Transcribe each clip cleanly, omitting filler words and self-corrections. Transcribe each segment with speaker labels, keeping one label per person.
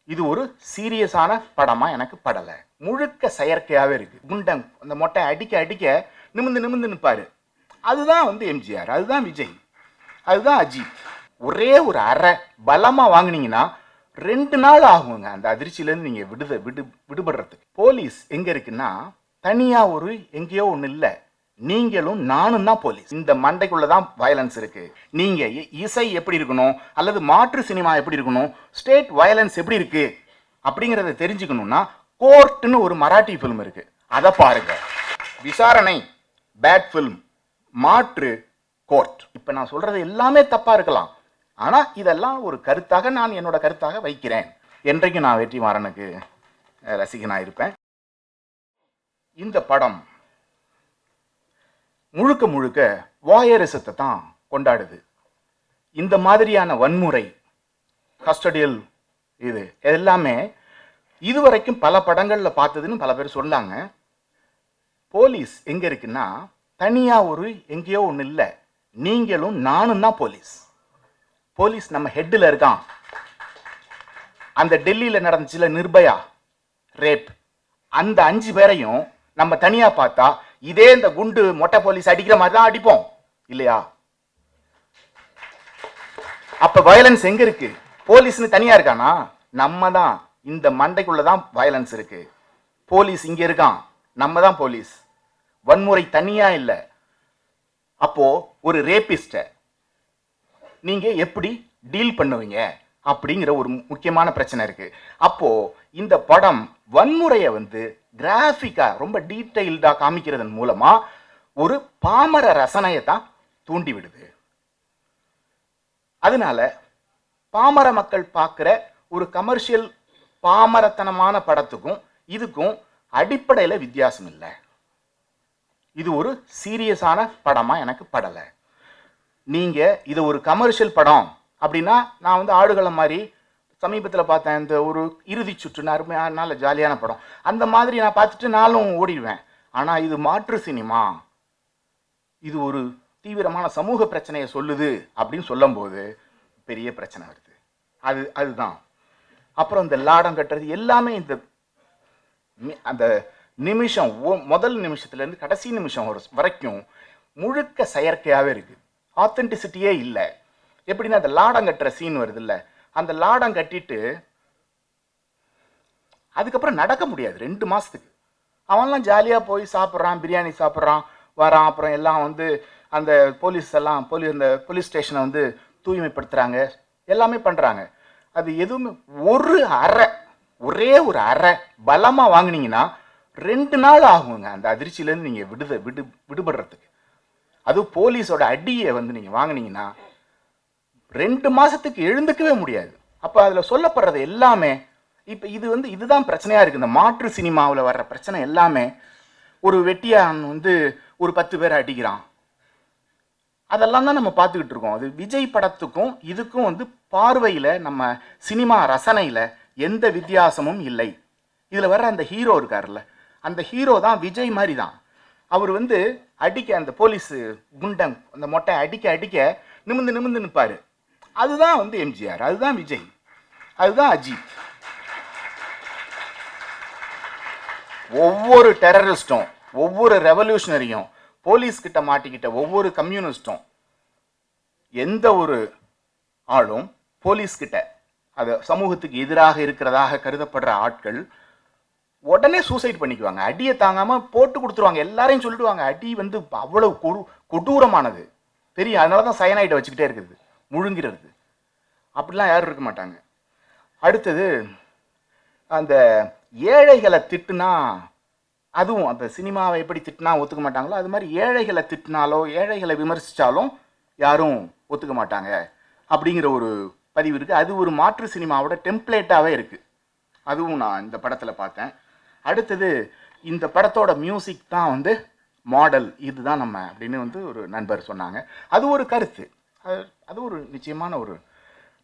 Speaker 1: இது ஒரு சீரியஸான படமா எனக்கு படலை. முழுக்க செயற்கையாகவே இருக்கு. குண்டன் அந்த மொட்டை அடிக்க அடிக்க நிமிந்து நிமிந்து நிற்பாரு. அதுதான் வந்து எம்ஜிஆர், அதுதான் விஜய், அதுதான் அஜித். ஒரே ஒரு அரை பலமாக வாங்கினீங்கன்னா 2 நாள் ஆகுங்க அந்த அதிர்ச்சியிலேருந்து நீங்கள் விடுபடுறதுக்கு. போலீஸ் எங்கே இருக்குன்னா தனியாக ஒரு எங்கேயோ ஒன்று இல்லை, நீங்களும் நானும் தான் போலீஸ். இந்த மண்டைக்குள்ள தான் வயலன்ஸ் இருக்கு. நீங்க இசை எப்படி இருக்கணும், அல்லது மாற்று சினிமா எப்படி இருக்கணும், ஸ்டேட் வயலன்ஸ் எப்படி இருக்கு அப்படிங்கிறத தெரிஞ்சுக்கணும்னா கோர்ட்னு ஒரு மராட்டி ஃபிலிம் இருக்கு, அதை பாருங்க. விசாரணை பேட் ஃபிலிம், மாற்று கோர்ட். இப்ப நான் சொல்றது எல்லாமே தப்பா இருக்கலாம், ஆனா இதெல்லாம் ஒரு கருத்தாக நான் என்னோட கருத்தாக வைக்கிறேன். என்றைக்கு நான் வெற்றிமாறனுக்கு ரசிகனா இருப்பேன். இந்த படம் முழுக்க முழுக்க வாயரிசத்தை தான் கொண்டாடுது. இந்த மாதிரியான வன்முறை, கஸ்டடியல், இது எல்லாமே இதுவரைக்கும் பல படங்கள்ல பார்த்ததுன்னு பல பேர் சொன்னாங்க. போலீஸ் எங்க இருக்குன்னா தனியா ஒரு எங்கேயோ ஒன்று இல்லை, நீங்களும் நானும் தான் போலீஸ். போலீஸ் நம்ம ஹெட்டில் இருக்கான். அந்த டெல்லியில் நடந்துச்சுல நிர்பயா ரேப், அந்த 5 பேரையும் நம்ம தனியா பார்த்தா இதே இந்த குண்டு மொட்டை போலீஸ் அடிக்கிற மாதிரி தான் அடிப்போம் இல்லையா? அப்ப வயலன்ஸ் எங்க இருக்கு? போலீஸ்னு தனியா இருக்கானா? நம்ம தான், இந்த மண்டைக்குள்ளதான் வயலன்ஸ் இருக்கு. போலீஸ் இங்க இருக்கான், நம்ம தான் போலீஸ். வன்முறை தனியா இல்ல. அப்போ ஒரு ரேபிஸ்ட நீங்க எப்படி டீல் பண்ணுவீங்க அப்படிங்கிற ஒரு முக்கியமான பிரச்சனை இருக்கு. அப்போ இந்த படம் வன்முறையை வந்து கிராஃபிக்கா ரொம்ப டீடைல்டா காமிக்கிறதன் மூலமா ஒரு பாமர ரசனையை தான் தூண்டி விடுது. அதனால பாமர மக்கள் பார்க்கிற ஒரு கமர்ஷியல் பாமரத்தனமான படத்துக்கும் இதுக்கும் அடிப்படையில வித்தியாசம் இல்லை. இது ஒரு சீரியஸான படமா எனக்கு படலை. நீங்க இது ஒரு கமர்ஷியல் படம் அப்படின்னா, நான் வந்து ஆடுகளம் மாதிரி சமீபத்தில் பார்த்தேன், இந்த ஒரு இறுதி சுற்று அருமையான ஜாலியான படம், அந்த மாதிரி நான் பார்த்துட்டு நானும் ஓடிடுவேன். ஆனால் இது மாற்று சினிமா, இது ஒரு தீவிரமான சமூக பிரச்சனையை சொல்லுது அப்படின்னு சொல்லும்போது பெரிய பிரச்சனை வருது. அதுதான். அப்புறம் இந்த லாடம் கட்டுறது எல்லாமே இந்த அந்த நிமிஷம், முதல் நிமிஷத்துலேருந்து கடைசி நிமிஷம் வரைக்கும் முழுக்க செயற்கையாகவே இருக்கு. ஆத்தென்டிசிட்டியே இல்லை. எப்படின்னா அந்த லாடம் கட்டுற சீன் வருது இல்லை, அந்த லாடம் கட்டிட்டு அதுக்கப்புறம் நடக்க முடியாது 2 மாசத்துக்கு. அவன்லாம் ஜாலியாக போய் சாப்பிட்றான், பிரியாணி சாப்பிட்றான், வரான். அப்புறம் எல்லாம் வந்து அந்த போலீஸ் எல்லாம் அந்த போலீஸ் ஸ்டேஷனை வந்து தூய்மைப்படுத்துகிறாங்க, எல்லாமே பண்ணுறாங்க. அது எதுவுமே ஒரே ஒரு அரை பலமாக வாங்கினீங்கன்னா 2 நாள் ஆகுங்க அந்த அதிர்ச்சியிலேருந்து நீங்கள் விடுபடுறதுக்கு. அதுவும் போலீஸோட அடியை வந்து நீங்கள் வாங்கினீங்கன்னா 2 மாசத்துக்கு எழுந்துக்கவே முடியாது. அப்போ அதில் சொல்லப்படுறது எல்லாமே இப்போ இதுதான் பிரச்சனையாக இருக்குது. இந்த மாற்று சினிமாவில் வர்ற பிரச்சனை எல்லாமே ஒரு வெட்டியான் வந்து ஒரு 10 பேரை அடிக்கிறான், அதெல்லாம் தான் நம்ம பார்த்துக்கிட்டு இருக்கோம். அது விஜய் படத்துக்கும் இதுக்கும் வந்து பார்வையில், நம்ம சினிமா ரசனையில் எந்த வித்தியாசமும் இல்லை. இதில் வர்ற அந்த ஹீரோ இருக்கார்ல, அந்த ஹீரோ தான் விஜய் மாதிரி தான். அவர் வந்து அடிக்க, அந்த போலீஸ் குண்டன் அந்த மொட்டை அடிக்க அடிக்க நிமிந்து நிமிந்து நிற்பாரு. அதுதான் வந்து எம்ஜிஆர், அதுதான் விஜய், அதுதான் அஜித். ஒவ்வொரு டெரரிஸ்டும், ஒவ்வொரு ரெவல்யூஷனரியும், போலீஸ் கிட்ட மாட்டிக்கிட்ட ஒவ்வொரு கம்யூனிஸ்டும், எந்த ஒரு ஆளும் போலீஸ் கிட்ட, அது சமூகத்துக்கு எதிராக இருக்கிறதாக கருதப்படுற ஆட்கள் உடனே சூசைட் பண்ணிக்குவாங்க. அடியை தாங்காம போட்டு கொடுத்துருவாங்க. எல்லாரையும் சொல்லிடுவாங்க, அடி வந்து அவ்வளவு கொடூரமானது தெரியும், அதனாலதான் சயனைட்டை வச்சுக்கிட்டே இருக்குது, முழுங்கிறது. அப்படிலாம் யாரும் இருக்க மாட்டாங்க. அடுத்தது அந்த ஏழைகளை திட்டுனா, அதுவும் அந்த சினிமாவை எப்படி திட்டினா ஒத்துக்க மாட்டாங்களோ அது மாதிரி ஏழைகளை திட்டினாலோ ஏழைகளை விமர்சித்தாலும் யாரும் ஒத்துக்க மாட்டாங்க அப்படிங்கிற ஒரு பதிவு இருக்குது. அது ஒரு மாற்று சினிமாவோட டெம்ப்ளேட்டாகவே இருக்குது. அதுவும் நான் இந்த படத்தில் பார்த்தேன். அடுத்தது இந்த படத்தோட மியூசிக் தான் வந்து மாடல், இதுதான் நம்ம அப்படின்னு வந்து ஒரு நண்பர் சொன்னாங்க. அது ஒரு கருத்து, அது ஒரு நிச்சயமான ஒரு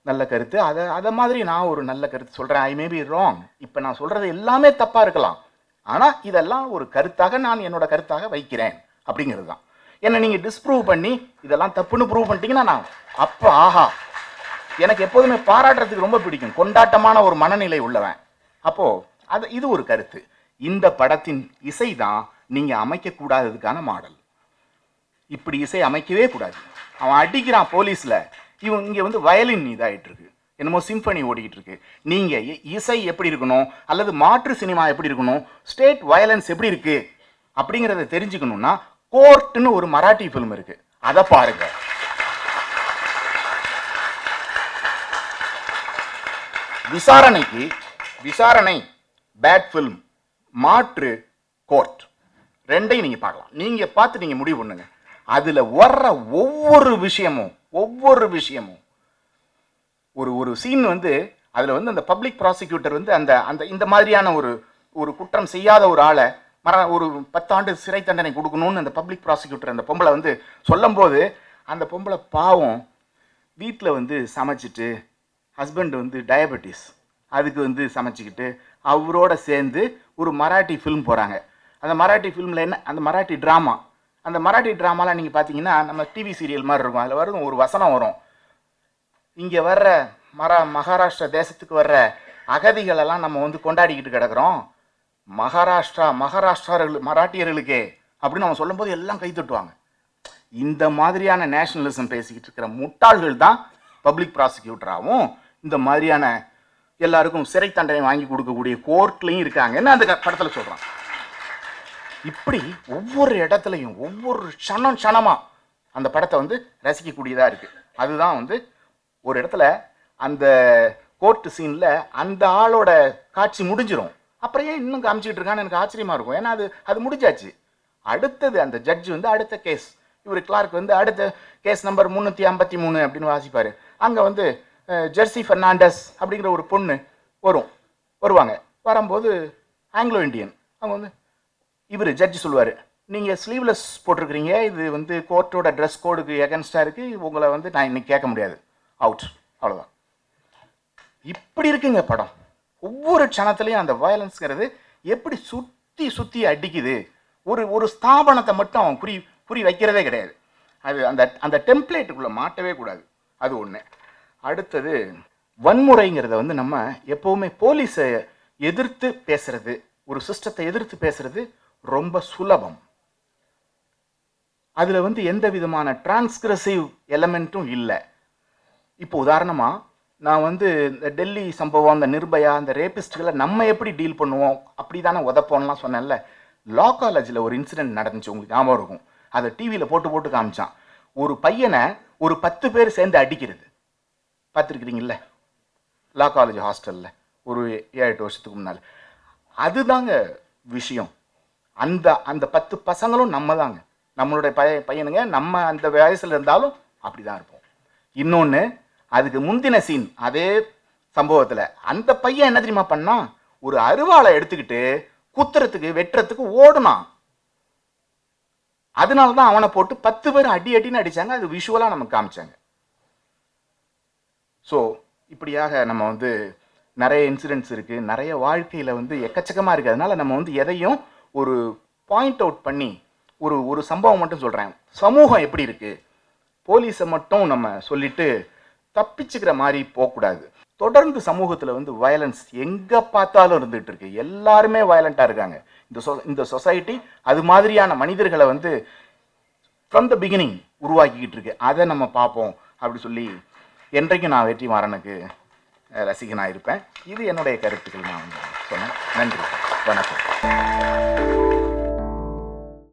Speaker 1: நல்ல கருத்து. அதை மாதிரி நான் ஒரு நல்ல கருத்து சொல்கிறேன். ஐ மே பி ராங். இப்போ நான் சொல்கிறது எல்லாமே தப்பாக இருக்கலாம், ஆனால் இதெல்லாம் ஒரு கருத்தாக நான் என்னோட கருத்தாக வைக்கிறேன் அப்படிங்கிறது தான். என்னை நீங்கள் டிஸ்ப்ரூவ் பண்ணி இதெல்லாம் தப்புன்னு ப்ரூவ் பண்ணிட்டீங்கன்னா நான் அப்போ ஆஹா எனக்கு எப்போதுமே பாராட்டுறதுக்கு ரொம்ப பிடிக்கும், கொண்டாட்டமான ஒரு மனநிலை உள்ளவன். அப்போ இது ஒரு கருத்து. இந்த படத்தின் இசை தான் நீங்க அமைக்கக்கூடாததுக்கான மாடல். இப்படி இசை அமைக்கவே கூடாது. அவன் அடிக்கிறான் போலீஸ்ல, இவன் இங்க வந்து வயலின் இதாயிட்டு இருக்கு, என்னமோ சிம்பனி ஓடிக்கிட்டு இருக்கு. நீங்க இசை எப்படி இருக்கணும், அல்லது மாற்று சினிமா எப்படி இருக்கணும், ஸ்டேட் வயலன்ஸ் எப்படி இருக்கு அப்படிங்கிறத தெரிஞ்சுக்கணும்னா கோர்ட்னு ஒரு மராட்டி ஃபிலிம் இருக்கு, அதை பாருங்க. விசாரணை பேட் ஃபிலிம், மாற்று கோர்ட், ரெண்டையும் நீங்க பார்க்கலாம். நீங்க பார்த்து நீங்க முடிவு பண்ணுங்க. அதுல வர்ற ஒவ்வொரு விஷயமும் ஒரு சீன் வந்து அதுல வந்து அந்த பப்ளிக் ப்ராசிக்யூட்டர் வந்து அந்த இந்த மாதிரியான ஒரு குற்றம் செய்யாத ஒரு ஆளை ஒரு 10 ஆண்டு சிறை தண்டனை கொடுக்கணும்னு அந்த பப்ளிக் ப்ராசிக்யூட்டர் அந்த பொம்பளை வந்து சொல்லும் போது, அந்த பொம்பளை பாவம் வீட்டில் வந்து சமைச்சிட்டு, ஹஸ்பண்ட் வந்து டயபெட்டிஸ், அதுக்கு வந்து சமைச்சிக்கிட்டு அவரோட சேர்ந்து ஒரு மராட்டி ஃபிலிம் போகிறாங்க. அந்த மராட்டி ஃபிலிமில் என்ன, அந்த மராட்டி ட்ராமா, அந்த மராட்டி ட்ராமாலாம் நீங்கள் பார்த்தீங்கன்னா நம்ம டிவி சீரியல் மாதிரி இருக்கும். அதில் வரும் ஒரு வசனம் வரும், இங்கே வர்ற மகாராஷ்டிரா தேசத்துக்கு வர்ற அகதிகளெல்லாம் நம்ம வந்து கொண்டாடிக்கிட்டு கிடக்கிறோம், மராட்டியர்களுக்கே அப்படின்னு அவன் சொல்லும்போது எல்லாம் கை தட்டுவாங்க. இந்த மாதிரியான நேஷனலிசம் பேசிக்கிட்டு இருக்கிற முட்டாள்கள் தான் பப்ளிக் ப்ராசிக்யூட்டராகவும் இந்த மாதிரியான எல்லாருக்கும் சிறை தண்டனை வாங்கி கொடுக்கக்கூடிய கோர்ட்லையும் இருக்காங்க. என்ன அந்த படத்தில் சொல்கிறான். இப்படி ஒவ்வொரு இடத்துலையும் ஒவ்வொரு க்ஷணமா அந்த படத்தை வந்து ரசிக்கக்கூடியதாக இருக்குது. அதுதான் வந்து ஒரு இடத்துல அந்த கோர்ட்டு சீனில் அந்த ஆளோட காட்சி முடிஞ்சிடும், அப்புறம் ஏன் இன்னும் காமிச்சிக்கிட்டு இருக்கான்னு எனக்கு ஆச்சரியமாக இருக்கும். ஏன்னா அது முடிஞ்சாச்சு. அடுத்தது அந்த ஜட்ஜ் வந்து அடுத்த கேஸ், இவர் கிளார்க் வந்து அடுத்த கேஸ் நம்பர் 353 அப்படின்னு வாசிப்பார். அங்கே வந்து ஜெர்சி பெர்னாண்டஸ் அப்படிங்கிற ஒரு பொண்ணு வருவாங்க. வரும்போது ஆங்கிலோ இண்டியன், அவங்க வந்து இவர் ஜட்ஜி சொல்லுவார், நீங்கள் ஸ்லீவ்லெஸ் போட்டிருக்கிறீங்க, இது வந்து கோர்ட்டோட ட்ரெஸ் கோடுக்கு எகன்ஸ்டாக இருக்குது, உங்களை வந்து நான் இன்னைக்கு கேட்க முடியாது, அவுட், அவ்வளோதான். இப்படி இருக்குங்க படம். ஒவ்வொரு க்ஷணத்துலையும் அந்த வயலன்ஸ்ங்கிறது எப்படி சுற்றி அடிக்குது. ஒரு ஸ்தாபனத்தை மட்டும் அவன் புரி வைக்கிறதே கிடையாது. அது அந்த டெம்ப்ளேட்டுக்குள்ளே மாட்டவே கூடாது. அது ஒன்று. அடுத்தது வன்முறைங்கிறத வந்து நம்ம எப்போவுமே போலீஸை எதிர்த்து பேசுறது, ஒரு சிஸ்டத்தை எதிர்த்து பேசுறது ரொம்ப சுலபம். அதில் வந்து எந்த விதமான டிரான்ஸ்கிரசிவ் எலமெண்ட்டும் இல்லை. இப்போ உதாரணமாக நான் வந்து இந்த டெல்லி சம்பவம், அந்த நிர்பயா, அந்த ரேபிஸ்ட்களை நம்ம எப்படி டீல் பண்ணுவோம், அப்படி தானே உதப்போம்லாம் சொன்னேன்ல. லா காலேஜில் ஒரு இன்சிடென்ட் நடந்துச்சு, உங்களுக்கு ஞாபகம் இருக்கும். அதை டிவியில் போட்டு காமிச்சான். ஒரு பையனை ஒரு 10 பேர் சேர்ந்து அடிக்கிறது பார்த்துருக்குறீங்கள, லா காலேஜ் ஹாஸ்டலில் ஒரு 7-8 வருஷத்துக்கு முன்னால். அதுதாங்க விஷயம். அந்த 10 பசங்களும் நம்ம தாங்க, நம்மளுடைய பையனுங்க. நம்ம அந்த வயசில் இருந்தாலும் அப்படி தான் இருப்போம். இன்னொன்று, அதுக்கு முந்தின சீன் அதே சம்பவத்தில் அந்த பையன் என்ன தெரியுமா பண்ணா, ஒரு அருவாளை எடுத்துக்கிட்டு குத்துறதுக்கு வெட்டுறதுக்கு ஓடுனான். அதனால தான் அவனை போட்டு 10 பேர் அடின்னு அடிச்சாங்க. அது விஷுவலாக நமக்கு காமிச்சாங்க. ஸோ இப்படியாக நம்ம வந்து நிறைய இன்சிடென்ட்ஸ் இருக்குது, நிறைய வாழ்க்கையில் வந்து எக்கச்சக்கமாக இருக்குது. அதனால் நம்ம வந்து எதையும் ஒரு பாயிண்ட் அவுட் பண்ணி ஒரு சம்பவம் மட்டும் சொல்கிறேன். சமூகம் எப்படி இருக்குது, போலீஸை மட்டும் நம்ம சொல்லிட்டு தப்பிச்சுக்கிற மாதிரி போகக்கூடாது. தொடர்ந்து சமூகத்தில் வந்து வயலன்ஸ் எங்கே பார்த்தாலும் இருந்துகிட்டு இருக்கு. எல்லாருமே வயலண்ட்டாக இருக்காங்க. இந்த சொசைட்டி அது மாதிரியான மனிதர்களை வந்து ஃப்ரம் த பிகினிங் உருவாக்கிக்கிட்டு இருக்கு. அதை நம்ம பார்ப்போம் அப்படி சொல்லி என்றைக்கும் நான் வெற்றிமாறனுக்கு ரசிகனாக இருப்பேன். இது என்னுடைய கருத்துக்கள் நான் சொன்னேன். நன்றி, வணக்கம்.